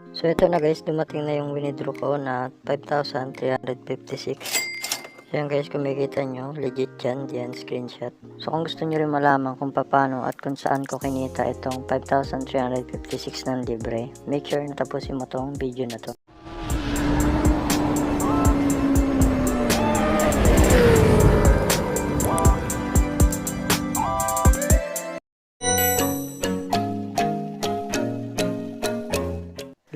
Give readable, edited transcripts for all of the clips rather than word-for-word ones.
So ito na guys, dumating na yung winidraw ko na 5,356. So yan guys, kung makikita nyo, legit yan screenshot. So kung gusto nyo rin malaman kung paano at kung saan ko kinita itong 5,356 ng libre, make sure na tapusin mo tong video na to.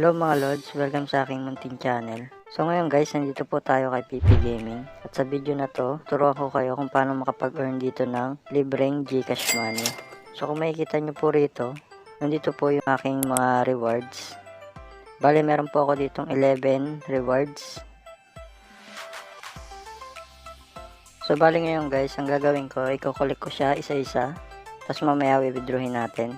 Hello mga lords, welcome sa aking munting channel. So ngayon guys, nandito po tayo kay PP Gaming. At sa video na to, turuan ko kayo kung paano makapag-earn dito ng libreng Gcash money. So kung makikita nyo po rito, nandito po yung aking mga rewards. Bale, meron po ako ditong 11 rewards. So bale ngayon guys, ang gagawin ko, i-collect ko siya isa-isa. Tapos mamaya withdrawin natin.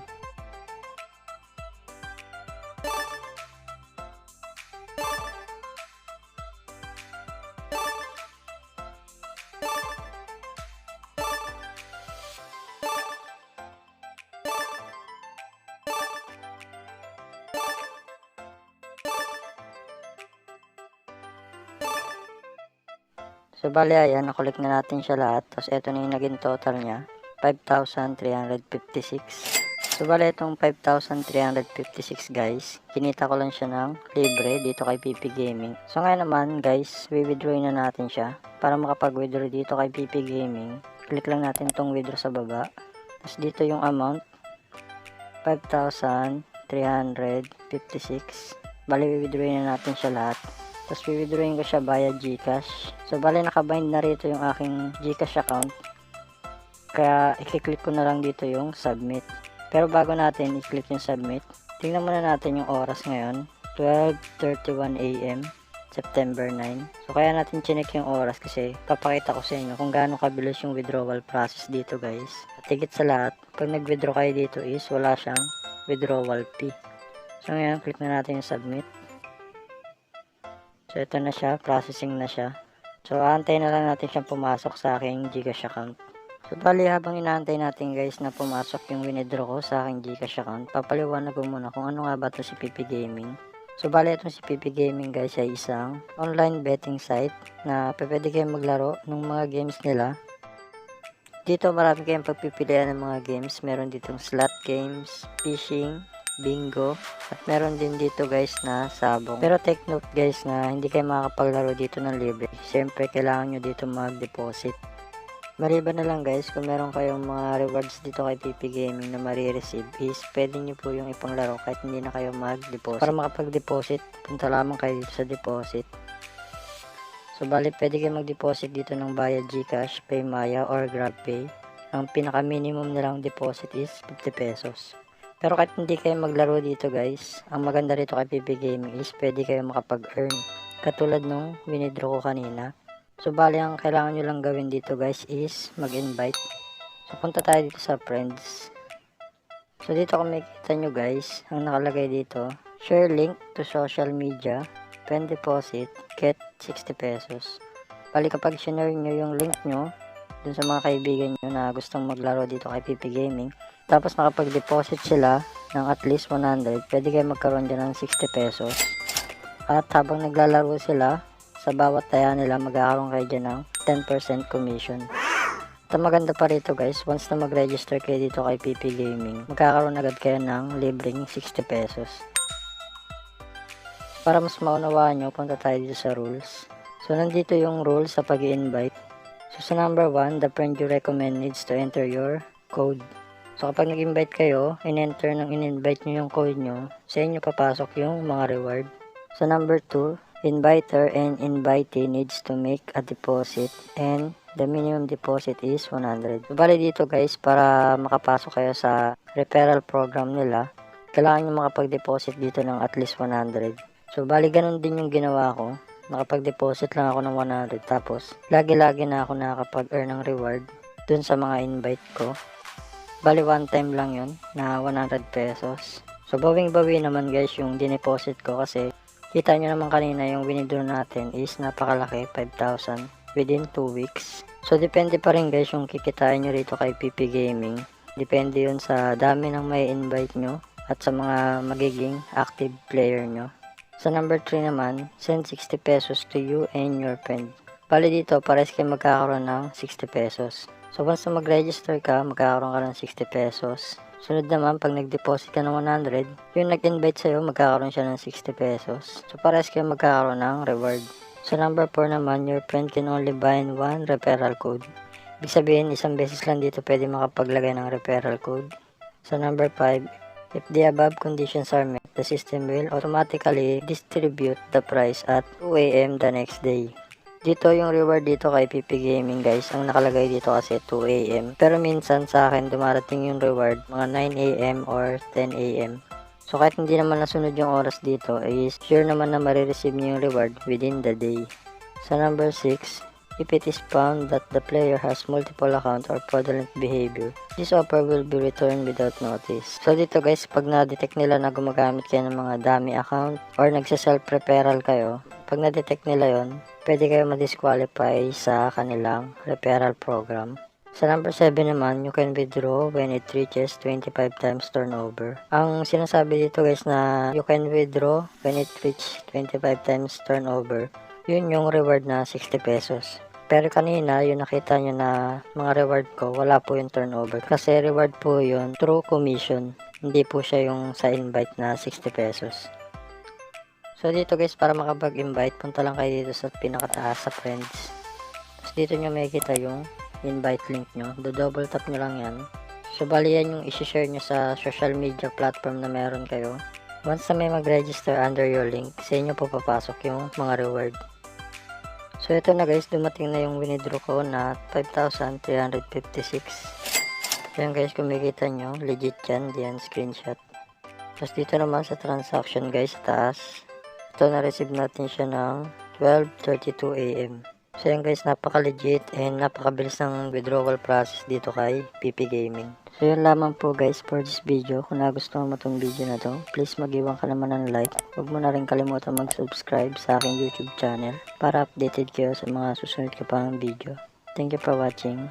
So bali ayan, nakulik na natin siya lahat. Tapos ito na yung naging total niya, 5,356. So bali itong 5,356 guys, kinita ko lang siya ng libre dito kay PP Gaming. So ngayon naman guys, withdraw na natin siya. Para makapag-withdraw dito kay PP Gaming, click lang natin itong withdraw sa baba. Tapos dito yung amount, 5,356. Bali withdraw na natin siya lahat. Tapos withdrawin ko siya via Gcash. So bali nakabind na rito yung aking Gcash account. Kaya i-click ko na lang dito yung submit. Pero bago natin i-click yung submit, tingnan muna natin yung oras ngayon. 12:31 AM, September 9. So kaya natin chinek yung oras kasi papakita ko sa inyo kung gaano kabilis yung withdrawal process dito guys. At higit sa lahat, pag nag-withdraw kayo dito is wala siyang withdrawal fee. So ngayon, click na natin yung submit. So ito na siya, processing na siya. So aantayin na lang natin siyang pumasok sa aking Gcash account. So bali habang inaantay natin guys na pumasok yung winidraw ko sa aking Gcash account, papaliwanag ko muna kung ano nga ba ito si PP Gaming. So bali itong si PP Gaming guys ay isang online betting site na pwede kayong maglaro ng mga games nila. Dito marami kayong pagpipilian ng mga games. Meron ditong slot games, fishing, bingo, at meron din dito guys na sabong. Pero take note guys na hindi kayo makakapaglaro dito ng libre. Siyempre kailangan nyo dito mag-deposit. Maliban na lang guys, kung meron kayong mga rewards dito kay PP Gaming na marireceive is pwede nyo po yung ipanglaro kahit hindi na kayo mag-deposit. Para makapag-deposit, punta lamang kayo dito sa deposit. So bali pwede kayo mag-deposit dito ng via Gcash, Paymaya, or GrabPay. Ang pinaka minimum nilang deposit is 50 pesos. Pero kahit hindi kayo maglaro dito guys, ang maganda rito kay PP Gaming is pwede kayo makapag-earn. Katulad nung winidraw ko kanina. So bali ang kailangan nyo lang gawin dito guys is mag-invite. So punta tayo dito sa friends. So dito kung makikita nyo guys, ang nakalagay dito, share link to social media, pen deposit, get 60 pesos. Bali kapag share nyo yung link nyo dun sa mga kaibigan nyo na gustong maglaro dito kay PP Gaming, tapos makapag-deposit sila ng at least 100, pwede kayo magkaroon dyan ng 60 pesos. At habang naglalaro sila, sa bawat taya nila magkakaroon kayo dyan ng 10% commission. At maganda pa rito guys, once na mag-register kayo dito kay PP Gaming, magkakaroon agad kayo ng libreng 60 pesos. Para mas maunawaan nyo, punta tayo dito sa rules. So nandito yung rules sa pag-i-invite. So sa number 1, the friend you recommend needs to enter your code. So kapag nag-invite kayo, in-enter ng in-invite nyo yung code nyo, sa inyo papasok yung mga reward. So number 2, inviter and invitee needs to make a deposit and the minimum deposit is 100. So bali dito guys, para makapasok kayo sa referral program nila, kailangan nyo makapag-deposit dito ng at least 100. So bali ganun din yung ginawa ko. Nakapag-deposit lang ako ng 100 tapos lagi-lagi na ako nakakapag-earn ng reward dun sa mga invite ko. Bali one time lang yun na 100 pesos. So bawing-bawi naman guys yung dineposit ko kasi kita nyo naman kanina yung winidraw natin is napakalaki, 5,000 within 2 weeks. So depende pa rin guys yung kikitain nyo rito kay PP Gaming. Depende yun sa dami ng may invite nyo at sa mga magiging active player nyo. Sa number 3 naman, send 60 pesos to you and your friend. Bali dito, pares kayo magkakaroon ng 60 pesos. So once na mag-register ka, magkakaroon ka ng 60 pesos. Sunod naman, pag nag-deposit ka ng 100, yung nag-invite sa'yo, magkakaroon siya ng 60 pesos. So pares kayo magkakaroon ng reward. Sa number 4 naman, your friend can only bind one referral code. Ibig sabihin, isang beses lang dito pwede makapaglagay ng referral code. Sa number 5, if the above conditions are met, the system will automatically distribute the prize at 2 AM the next day. Dito yung reward dito kay PP Gaming guys, ang nakalagay dito kasi 2 AM. Pero minsan sa akin dumarating yung reward mga 9 AM or 10 AM. So kahit hindi naman nasunod yung oras dito, is sure naman na marireceive niyo yung reward within the day. Sa number 6, if it is found that the player has multiple account or fraudulent behavior, this offer will be returned without notice. So dito guys, pag na-detect nila na gumagamit kayo ng mga dummy account or nagsa-self-referral kayo, pag na-detect nila yon, pwede kayo ma-disqualify sa kanilang referral program. Sa number 7 naman, you can withdraw when it reaches 25 times turnover. Ang sinasabi dito guys na you can withdraw when it reaches 25 times turnover, yun yung reward na 60 pesos. Pero kanina, yung nakita nyo na mga reward ko, wala po yung turnover. Kasi reward po yun through commission. Hindi po siya yung sa invite na 60 pesos. So dito guys, para makapag-invite, punta lang kayo dito sa pinakataas sa friends. Tapos dito nyo makikita yung invite link nyo. Do-double tap nyo lang yan. So bali yan yung isi-share nyo sa social media platform na meron kayo. Once na may mag-register under your link, sa inyo po papasok yung mga reward. So ito na guys, dumating na yung winidraw ko na 5,356. Yan guys, kung makikita nyo, legit yan, diyan screenshot. Tapos dito naman sa transaction guys, sa taas, ito na-receive natin siya ng 12:32 AM. So yan guys, napaka-legit and napakabilis ng withdrawal process dito kay PP Gaming. So yun lamang po guys for this video. Kung nagustuhan mo itong video na to, please mag-iwan ka naman ng like. Huwag mo na rin kalimutan mag-subscribe sa aking YouTube channel para updated kayo sa mga susunod ka pang video. Thank you for watching.